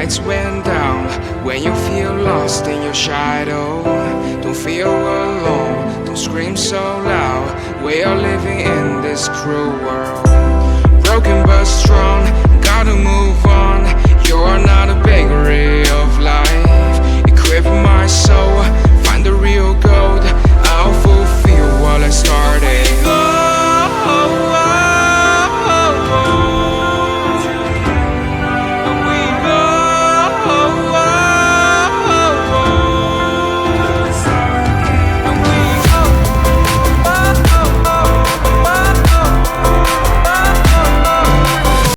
lights went down. When you feel lost in your shadow, don't feel alone, don't scream so loud. We are living in this cruel world, broken but strong, gotta move